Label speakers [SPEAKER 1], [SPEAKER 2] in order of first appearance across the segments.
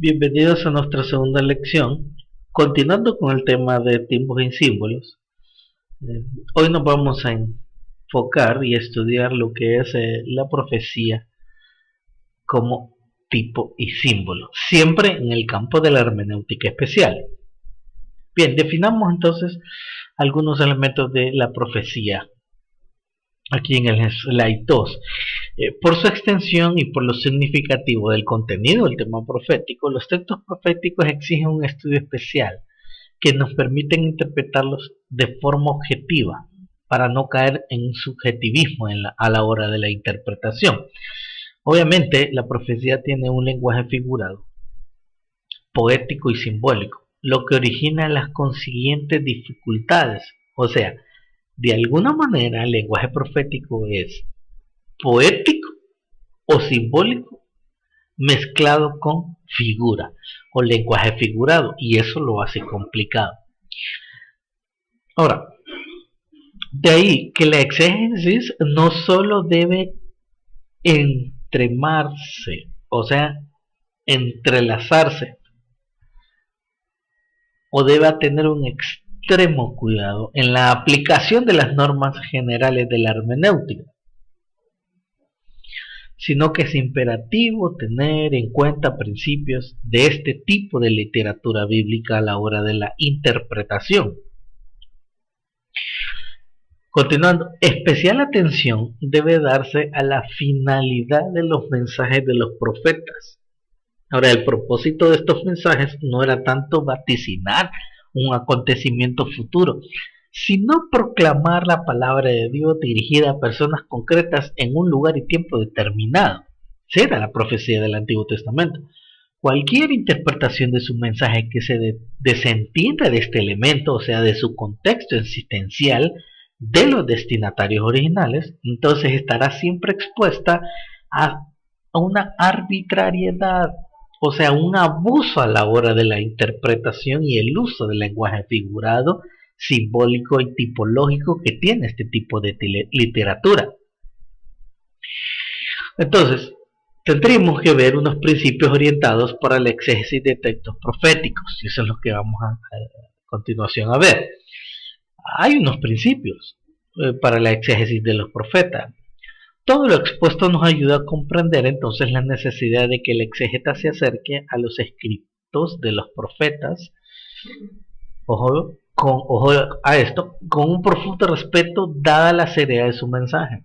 [SPEAKER 1] Bienvenidos a nuestra segunda lección, continuando con el tema de tiempos y símbolos. Hoy nos vamos a enfocar y estudiar lo que es la profecía como tipo y símbolo, siempre en el campo de la hermenéutica especial. Bien, definamos entonces algunos elementos de la profecía aquí en el slide 2. Por su extensión y por lo significativo del contenido del tema profético, los textos proféticos exigen un estudio especial que nos permiten interpretarlos de forma objetiva para no caer en subjetivismo a la hora de la interpretación. Obviamente, la profecía tiene un lenguaje figurado, poético y simbólico, lo que origina las consiguientes dificultades. O sea, de alguna manera el lenguaje profético es poético o simbólico mezclado con figura o lenguaje figurado, y eso lo hace complicado. Ahora, de ahí que la exégesis no solo debe entremarse, o sea, entrelazarse, o debe tener un extremo cuidado en la aplicación de las normas generales de la hermenéutica, sino que es imperativo tener en cuenta principios de este tipo de literatura bíblica a la hora de la interpretación. Continuando, especial atención debe darse a la finalidad de los mensajes de los profetas. Ahora, el propósito de estos mensajes no era tanto vaticinar un acontecimiento futuro, sino proclamar la palabra de Dios dirigida a personas concretas en un lugar y tiempo determinado. Esa era la profecía del Antiguo Testamento. Cualquier interpretación de su mensaje que se desentienda de este elemento, o sea, de su contexto existencial, de los destinatarios originales, entonces estará siempre expuesta a una arbitrariedad, o sea, un abuso a la hora de la interpretación y el uso del lenguaje figurado, simbólico y tipológico que tiene este tipo de literatura. Entonces, tendríamos que ver unos principios orientados para la exégesis de textos proféticos, y eso es lo que vamos a continuación a ver. Hay unos principios para la exégesis de los profetas. Todo lo expuesto nos ayuda a comprender entonces la necesidad de que el exégeta se acerque a los escritos de los profetas, ojo a esto, con un profundo respeto dada la seriedad de su mensaje.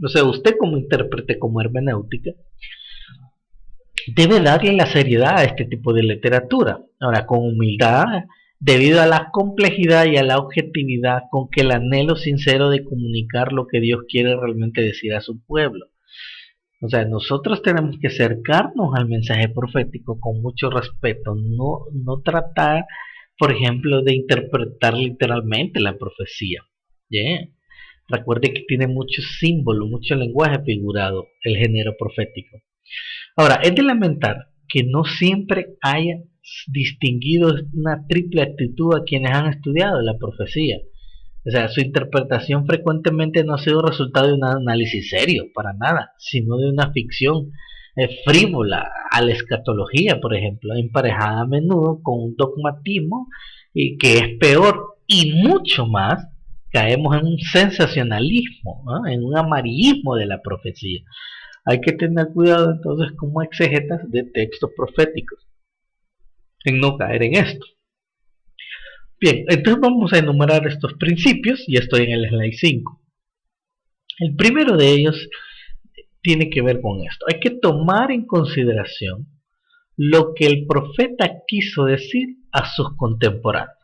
[SPEAKER 1] O sea, usted como intérprete, como hermenéutica, debe darle la seriedad a este tipo de literatura. Ahora, con humildad, debido a la complejidad y a la objetividad con que el anhelo sincero de comunicar lo que Dios quiere realmente decir a su pueblo. O sea, nosotros tenemos que acercarnos al mensaje profético con mucho respeto, no tratar, por ejemplo, de interpretar literalmente la profecía. ¿Yeah? Recuerde que tiene muchos símbolos, mucho lenguaje figurado, el género profético. Ahora, es de lamentar que no siempre haya distinguido una triple actitud a quienes han estudiado la profecía. O sea, su interpretación frecuentemente no ha sido resultado de un análisis serio, para nada, sino de una ficción frívola a la escatología, por ejemplo, emparejada a menudo con un dogmatismo que es peor, y mucho más, caemos en un sensacionalismo, ¿no? En un amarillismo de la profecía. Hay que tener cuidado entonces como exégetas de textos proféticos en no caer en esto. Bien, entonces vamos a enumerar estos principios y estoy en el slide 5. El primero de ellos tiene que ver con esto. Hay que tomar en consideración lo que el profeta quiso decir a sus contemporáneos.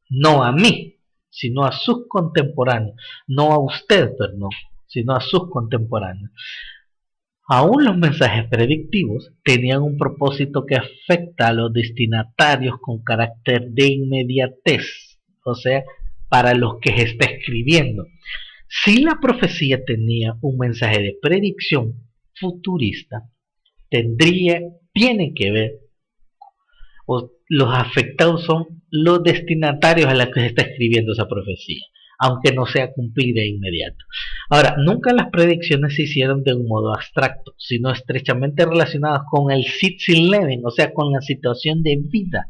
[SPEAKER 1] No a mí, sino a sus contemporáneos. No a usted, perdón, sino a sus contemporáneos. Aún los mensajes predictivos tenían un propósito que afecta a los destinatarios con carácter de inmediatez, o sea, para los que se está escribiendo. Si la profecía tenía un mensaje de predicción futurista, tiene que ver, o los afectados son los destinatarios a los que se está escribiendo esa profecía. aunque no sea cumplida de inmediato. Ahora, nunca las predicciones se hicieron de un modo abstracto, sino estrechamente relacionadas con el Sitzin Leben, o sea, con la situación de vida,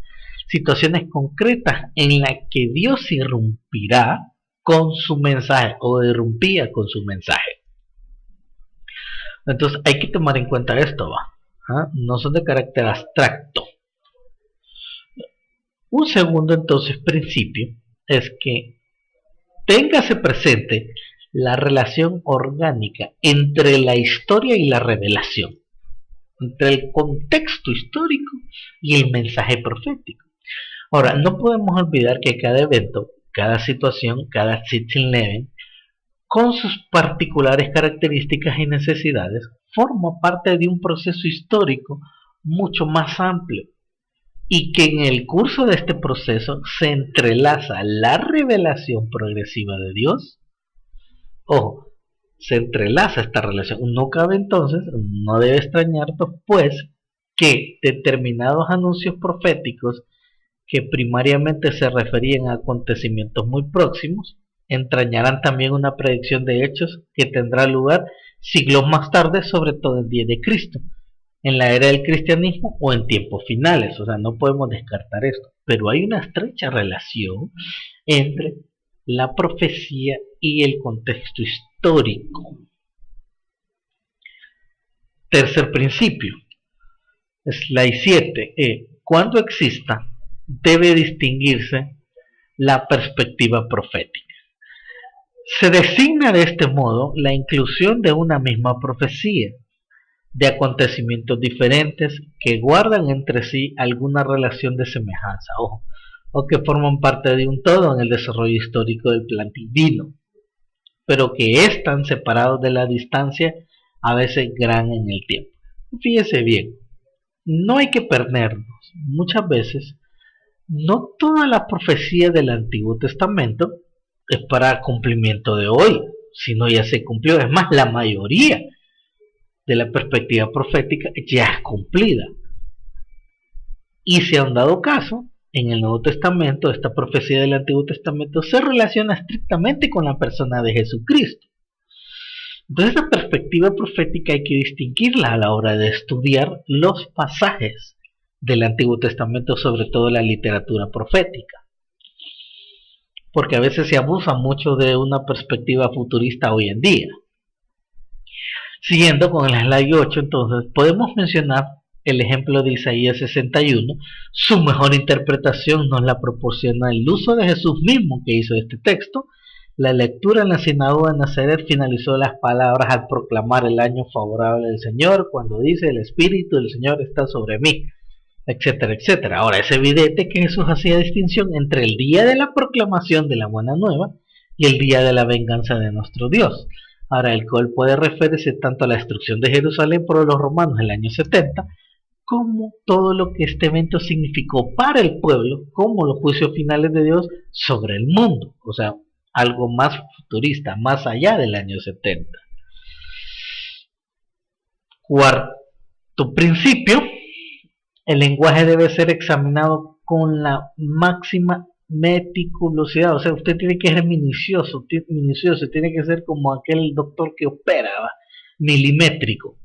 [SPEAKER 1] situaciones concretas en las que Dios irrumpirá con su mensaje o irrumpía con su mensaje. Entonces hay que tomar en cuenta esto, ¿va? ¿Ah? No son de carácter abstracto. Un segundo entonces principio es que téngase presente la relación orgánica entre la historia y la revelación, entre el contexto histórico y el mensaje profético. Ahora, no podemos olvidar que cada evento, cada situación, cada Sitzin Leben, con sus particulares características y necesidades, forma parte de un proceso histórico mucho más amplio, y que en el curso de este proceso se entrelaza la revelación progresiva de Dios. Ojo, se entrelaza esta relación. No cabe entonces, no debe extrañarnos pues, que determinados anuncios proféticos que primariamente se referían a acontecimientos muy próximos, entrañarán también una predicción de hechos que tendrá lugar siglos más tarde, sobre todo el día de Cristo, en la era del cristianismo o en tiempos finales. O sea, no podemos descartar esto, pero hay una estrecha relación entre la profecía y el contexto histórico. Tercer principio, slide 7. Cuando exista, debe distinguirse la perspectiva profética. Se designa de este modo la inclusión de una misma profecía, de acontecimientos diferentes que guardan entre sí alguna relación de semejanza, ojo, o que forman parte de un todo en el desarrollo histórico del plan divino, pero que están separados de la distancia, a veces gran en el tiempo. Fíjese bien, no hay que perdernos. Muchas veces, no toda la profecía del Antiguo Testamento es para cumplimiento de hoy, sino ya se cumplió. Es más, la mayoría de la perspectiva profética ya es cumplida. Y si han dado caso, en el Nuevo Testamento, esta profecía del Antiguo Testamento se relaciona estrictamente con la persona de Jesucristo. Entonces, esta perspectiva profética hay que distinguirla a la hora de estudiar los pasajes del Antiguo Testamento, sobre todo la literatura profética. Porque a veces se abusa mucho de una perspectiva futurista hoy en día. Siguiendo con el slide 8, entonces, podemos mencionar el ejemplo de Isaías 61. Su mejor interpretación nos la proporciona el uso de Jesús mismo que hizo este texto. La lectura en la sinagoga de Nazaret finalizó las palabras al proclamar el año favorable del Señor, cuando dice: el Espíritu del Señor está sobre mí, etcétera, etcétera. Ahora, es evidente que Jesús hacía distinción entre el día de la proclamación de la buena nueva y el día de la venganza de nuestro Dios. Ahora, el cual puede referirse tanto a la destrucción de Jerusalén por los romanos en el año 70, como todo lo que este evento significó para el pueblo, como los juicios finales de Dios sobre el mundo. O sea, algo más futurista, más allá del año 70. Cuarto principio, el lenguaje debe ser examinado con la máxima meticulosidad. O sea, usted tiene que ser minucioso, tiene que ser como aquel doctor que opera, milimétrico.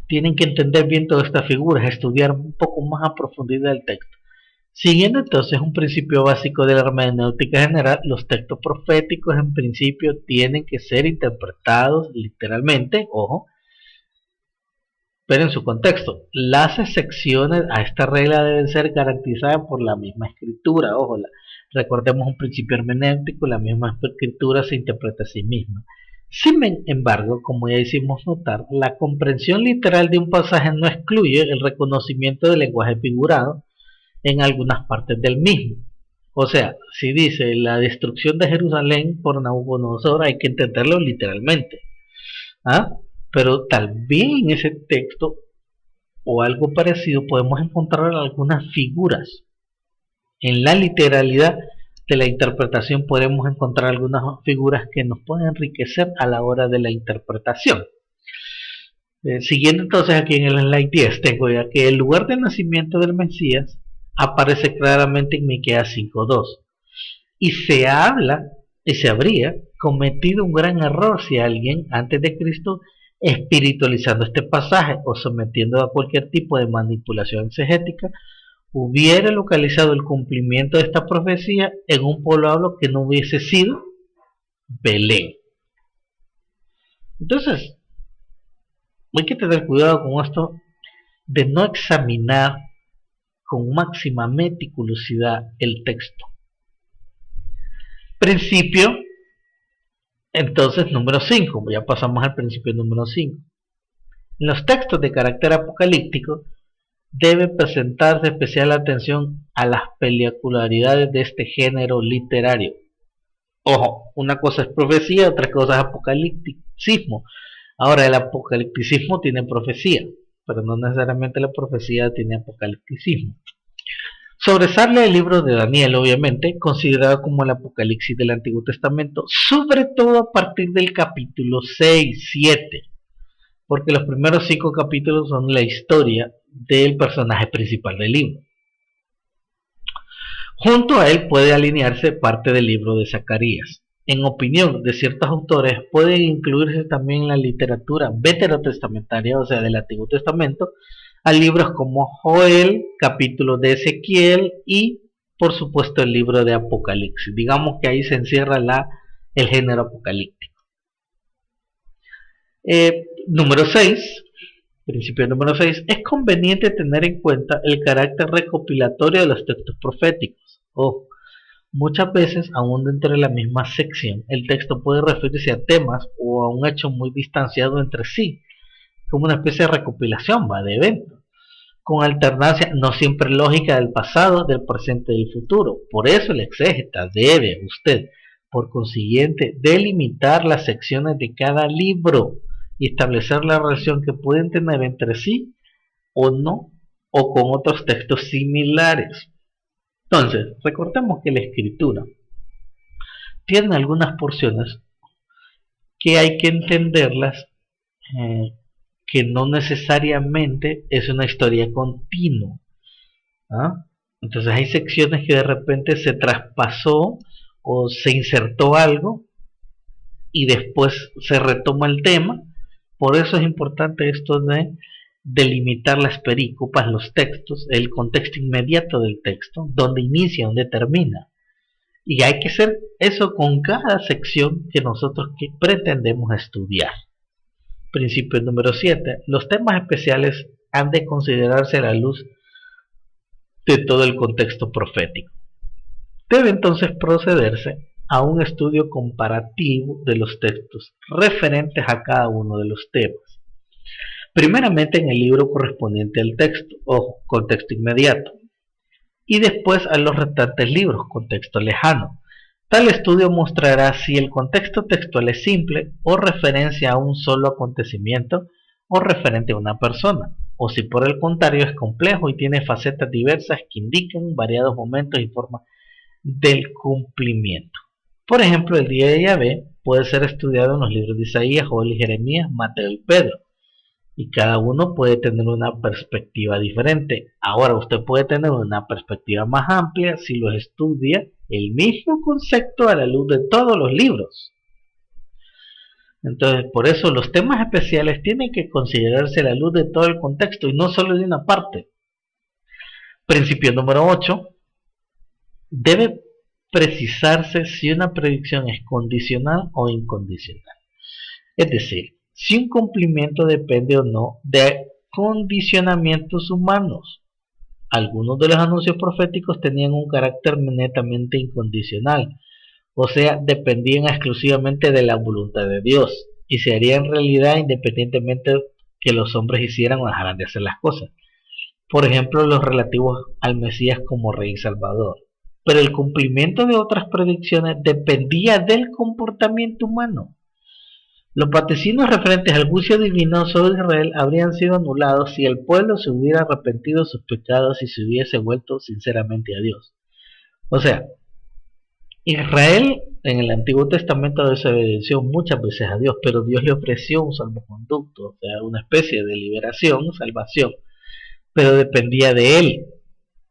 [SPEAKER 1] Tienen que entender bien todas estas figuras, estudiar un poco más a profundidad el texto. Siguiendo entonces un principio básico de la hermenéutica general, los textos proféticos en principio tienen que ser interpretados literalmente, ojo, pero en su contexto. Las excepciones a esta regla deben ser garantizadas por la misma escritura, ojo, recordemos un principio hermenéutico, la misma escritura se interpreta a sí misma. Sin embargo, como ya hicimos notar, la comprensión literal de un pasaje no excluye el reconocimiento del lenguaje figurado en algunas partes del mismo. O sea, si dice la destrucción de Jerusalén por Nabucodonosor, hay que entenderlo literalmente. ¿Ah? Pero tal vez en ese texto o algo parecido podemos encontrar algunas figuras. En la literalidad de la interpretación podemos encontrar algunas figuras que nos pueden enriquecer a la hora de la interpretación. Siguiendo entonces aquí en el slide 10, tengo ya que el lugar de nacimiento del Mesías aparece claramente en Miqueas 5:2. Y se habla y se habría cometido un gran error si alguien antes de Cristo, espiritualizando este pasaje o sometiendo a cualquier tipo de manipulación exegética, hubiera localizado el cumplimiento de esta profecía en un poblado que no hubiese sido Belén. Entonces, hay que tener cuidado con esto de no examinar con máxima meticulosidad el texto. Principio, entonces, número 5. Ya pasamos al principio número 5. En los textos de carácter apocalíptico debe presentarse especial atención a las peculiaridades de este género literario. Ojo, una cosa es profecía, otra cosa es apocalipticismo. Ahora, el apocalipticismo tiene profecía, pero no necesariamente la profecía tiene apocalipticismo. Sobresale el libro de Daniel, obviamente, considerado como el Apocalipsis del Antiguo Testamento, sobre todo a partir del capítulo 6, 7, porque los primeros 5 capítulos son la historia del personaje principal del libro. Junto a él puede alinearse parte del libro de Zacarías. En opinión de ciertos autores, puede incluirse también en la literatura veterotestamentaria, o sea, del Antiguo Testamento, a libros como Joel, capítulos de Ezequiel y, por supuesto, el libro de Apocalipsis. Digamos que ahí se encierra el género apocalíptico. Número 6, principio número 6, es conveniente tener en cuenta el carácter recopilatorio de los textos proféticos. Muchas veces, aún dentro de la misma sección, el texto puede referirse a temas o a un hecho muy distanciado entre sí, como una especie de recopilación de eventos, con alternancia no siempre lógica del pasado, del presente y del futuro. Por eso el exégeta debe usted, por consiguiente, delimitar las secciones de cada libro y establecer la relación que pueden tener entre sí o no, o con otros textos similares. Entonces, recordemos que la escritura tiene algunas porciones que hay que entenderlas, que no necesariamente es una historia continua. Entonces hay secciones que de repente se traspasó o se insertó algo y después se retoma el tema. Por eso es importante esto de delimitar las perícopas, los textos, el contexto inmediato del texto, donde inicia, donde termina. Y hay que hacer eso con cada sección que nosotros pretendemos estudiar. Principio número 7. Los temas especiales han de considerarse a la luz de todo el contexto profético. Debe entonces procederse a un estudio comparativo de los textos referentes a cada uno de los temas. Primeramente en el libro correspondiente al texto, o contexto inmediato, y después a los restantes libros, contexto lejano. Tal estudio mostrará si el contexto textual es simple o referencia a un solo acontecimiento o referente a una persona, o si por el contrario es complejo y tiene facetas diversas que indican variados momentos y formas del cumplimiento. Por ejemplo, el día de Yahvé puede ser estudiado en los libros de Isaías, Joel y Jeremías, Mateo y Pedro, y cada uno puede tener una perspectiva diferente. Ahora usted puede tener una perspectiva más amplia si lo estudia el mismo concepto a la luz de todos los libros. Entonces, por eso los temas especiales tienen que considerarse a la luz de todo el contexto y no solo de una parte. Principio número 8. Debe precisarse si una predicción es condicional o incondicional. Es decir, si un cumplimiento depende o no de condicionamientos humanos. Algunos de los anuncios proféticos tenían un carácter netamente incondicional, o sea, dependían exclusivamente de la voluntad de Dios y se harían realidad independientemente que los hombres hicieran o dejaran de hacer las cosas. Por ejemplo, los relativos al Mesías como Rey y Salvador. Pero el cumplimiento de otras predicciones dependía del comportamiento humano. Los vaticinios referentes al juicio divino sobre Israel habrían sido anulados si el pueblo se hubiera arrepentido de sus pecados y se hubiese vuelto sinceramente a Dios. O sea, Israel en el Antiguo Testamento desobedeció muchas veces a Dios, pero Dios le ofreció un salvoconducto, o sea, una especie de liberación, salvación, pero dependía de él.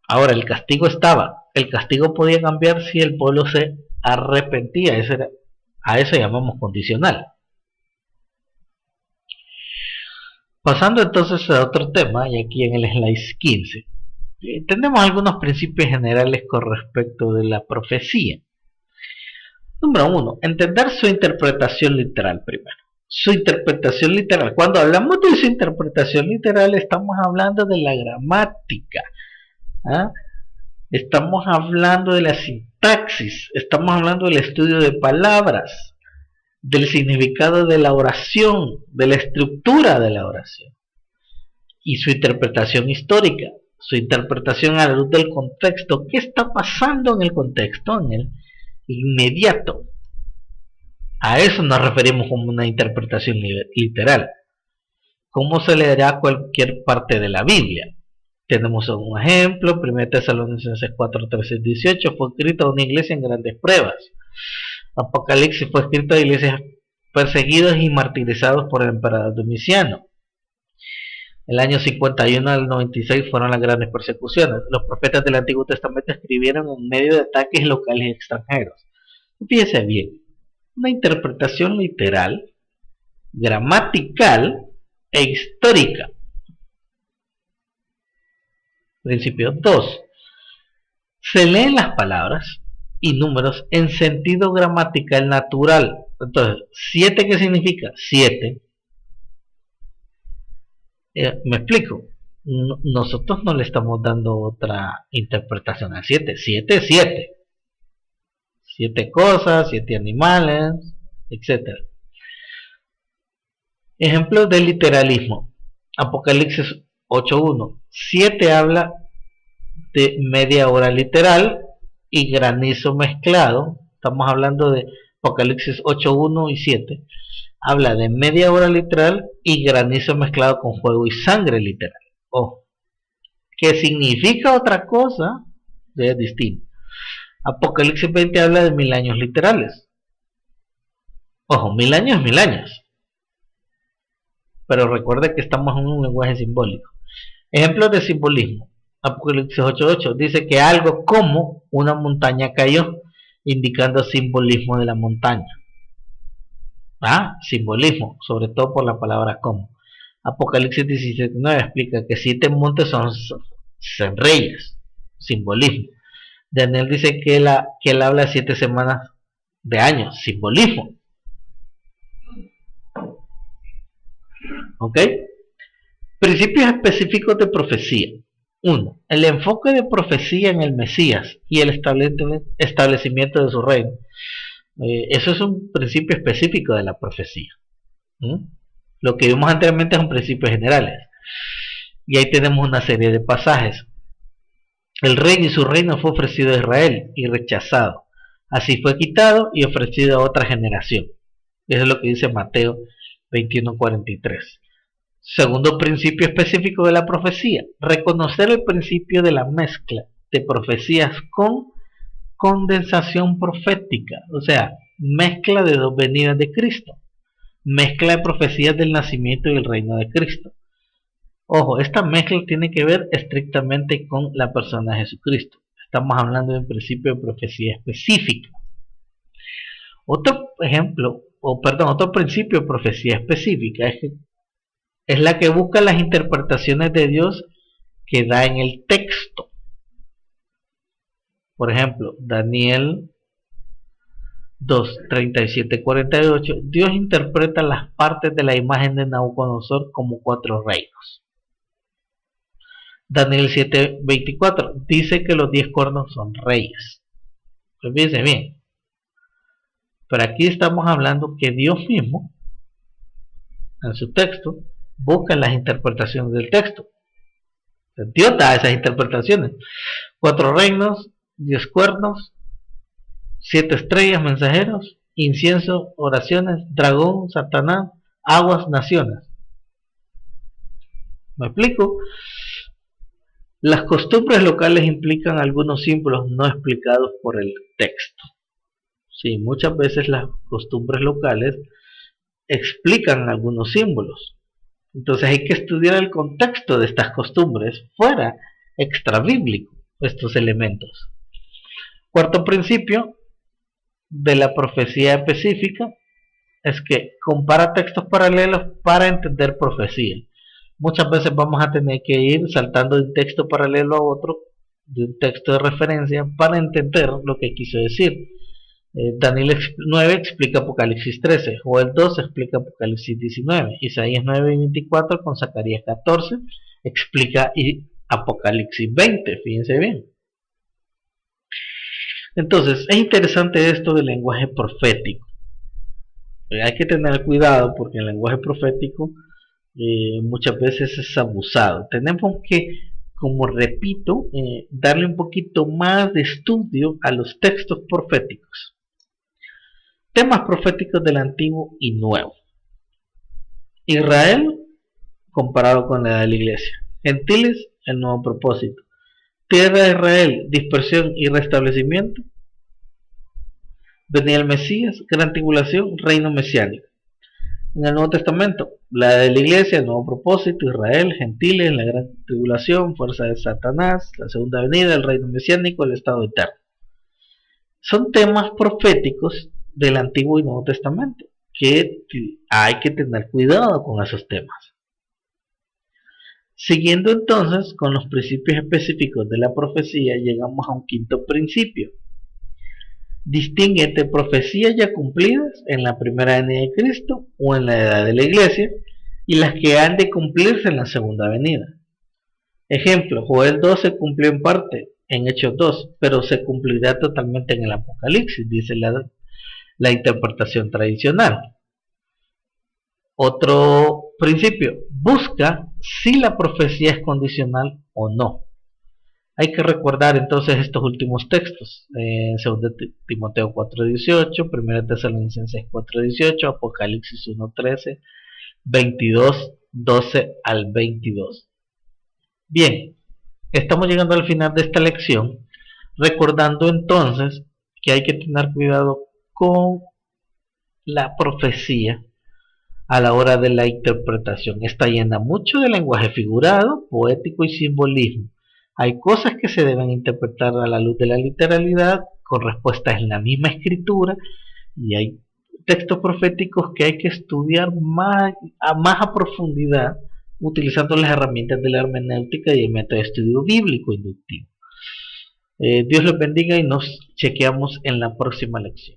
[SPEAKER 1] Ahora, el castigo estaba, el castigo podía cambiar si el pueblo se arrepentía. A eso llamamos condicional. Pasando entonces a otro tema, y aquí en el slide 15, tenemos algunos principios generales con respecto de la profecía. Número 1, entender su interpretación literal primero. Su interpretación literal. Cuando hablamos de su interpretación literal, estamos hablando de la gramática. ¿Ah? Estamos hablando de la sintaxis. Estamos hablando del estudio de palabras, del significado de la oración, de la estructura de la oración. Y su interpretación histórica. Su interpretación a la luz del contexto. ¿Qué está pasando en el contexto? En el inmediato. A eso nos referimos como una interpretación literal. ¿Cómo se leerá cualquier parte de la Biblia? Tenemos un ejemplo, 1 Tesalonicenses 4, 13, 18, fue escrito a una iglesia en grandes pruebas. Apocalipsis fue escrito a iglesias perseguidos y martirizados por el emperador Domiciano. El año 51 al 96 fueron las grandes persecuciones. Los profetas del Antiguo Testamento escribieron en medio de ataques locales y extranjeros. Fíjese bien. Una interpretación literal, gramatical e histórica. Principio 2. Se leen las palabras y números en sentido gramatical natural. Entonces, 7, ¿qué significa? 7. Me explico. Nosotros no le estamos dando otra interpretación al 7. 7 es 7. 7 cosas, 7 animales, etc. Ejemplos de literalismo. Apocalipsis 8.1. 7 habla de media hora literal y granizo mezclado. Estamos hablando de Apocalipsis 8.1 y 7. Habla de media hora literal y granizo mezclado con fuego y sangre literal. Ojo. ¿Qué significa otra cosa? Es distinto. Apocalipsis 20 habla de 1000 años literales. Ojo, 1000 años es 1000 años. Pero recuerde que estamos en un lenguaje simbólico. Ejemplos de simbolismo. Apocalipsis 8.8 dice que algo como una montaña cayó, indicando simbolismo de la montaña. Simbolismo, sobre todo por la palabra como. Apocalipsis 17.9 explica que 7 montes son reyes, simbolismo. Daniel dice que él habla de 7 semanas de años, simbolismo. ¿Ok? Principios específicos de profecía. 1. El enfoque de profecía en el Mesías y el establecimiento de su reino. Eso es un principio específico de la profecía. Lo que vimos anteriormente son principios generales. Y ahí tenemos una serie de pasajes. El rey y su reino fue ofrecido a Israel y rechazado. Así fue quitado y ofrecido a otra generación. Eso es lo que dice Mateo 21:43. Segundo principio específico de la profecía. Reconocer el principio de la mezcla de profecías con condensación profética. O sea, mezcla de dos venidas de Cristo. Mezcla de profecías del nacimiento y el reino de Cristo. Ojo, esta mezcla tiene que ver estrictamente con la persona de Jesucristo. Estamos hablando de un principio de profecía específica. Otro principio de profecía específica es la que busca las interpretaciones de Dios que da en el texto. Por ejemplo, Daniel 2:37-48, Dios interpreta las partes de la imagen de Nabucodonosor como 4 reinos. Daniel 7:24 dice que los 10 cuernos son reyes. Pues fíjense bien. Pero aquí estamos hablando que Dios mismo, en su texto, busca las interpretaciones del texto. Dios da esas interpretaciones. 4 reinos, 10 cuernos, 7 estrellas, mensajeros, incienso, oraciones, dragón, Satanás, aguas, naciones. ¿Me explico? Las costumbres locales implican algunos símbolos no explicados por el texto. Sí, muchas veces las costumbres locales explican algunos símbolos. Entonces hay que estudiar el contexto de estas costumbres fuera extra bíblico, estos elementos. Cuarto principio de la profecía específica es que compara textos paralelos para entender profecía. Muchas veces vamos a tener que ir saltando de un texto paralelo a otro, de un texto de referencia, para entender lo que quiso decir. Daniel 9 explica Apocalipsis 13, Joel 2 explica Apocalipsis 19, Isaías 9 y 24 con Zacarías 14 explica Apocalipsis 20, fíjense bien. Entonces, es interesante esto del lenguaje profético. Hay que tener cuidado porque el lenguaje profético muchas veces es abusado. Tenemos que, como repito, darle un poquito más de estudio a los textos proféticos. Temas proféticos del Antiguo y Nuevo. Israel comparado con la edad de la iglesia. Gentiles, el nuevo propósito. Tierra de Israel, dispersión y restablecimiento. Venía el Mesías, gran tribulación, reino mesiánico. En el Nuevo Testamento, la edad de la iglesia, el nuevo propósito, Israel, gentiles, la gran tribulación, fuerza de Satanás, la segunda venida, el reino mesiánico, el estado eterno. Son temas proféticos del Antiguo y Nuevo Testamento que hay que tener cuidado con esos temas. Siguiendo entonces con los principios específicos de la profecía, llegamos a un quinto principio. Distingue entre profecías ya cumplidas en la primera venida de Cristo o en la edad de la iglesia y las que han de cumplirse en la segunda venida. Ejemplo, Joel 2 se cumplió en parte en Hechos 2, pero se cumplirá totalmente en el Apocalipsis, dice la interpretación tradicional. Otro principio, busca si la profecía es condicional o no. Hay que recordar entonces estos últimos textos, 2 Timoteo 4:18, 1 Tesalonicenses 4:18, Apocalipsis 1:13, 22:12 al 22. Bien, estamos llegando al final de esta lección, recordando entonces que hay que tener cuidado con la profecía a la hora de la interpretación. Está llena mucho de lenguaje figurado, poético y simbolismo. Hay cosas que se deben interpretar a la luz de la literalidad, con respuestas en la misma escritura, y hay textos proféticos que hay que estudiar más a profundidad, utilizando las herramientas de la hermenéutica y el método de estudio bíblico inductivo. Dios los bendiga y nos chequeamos en la próxima lección.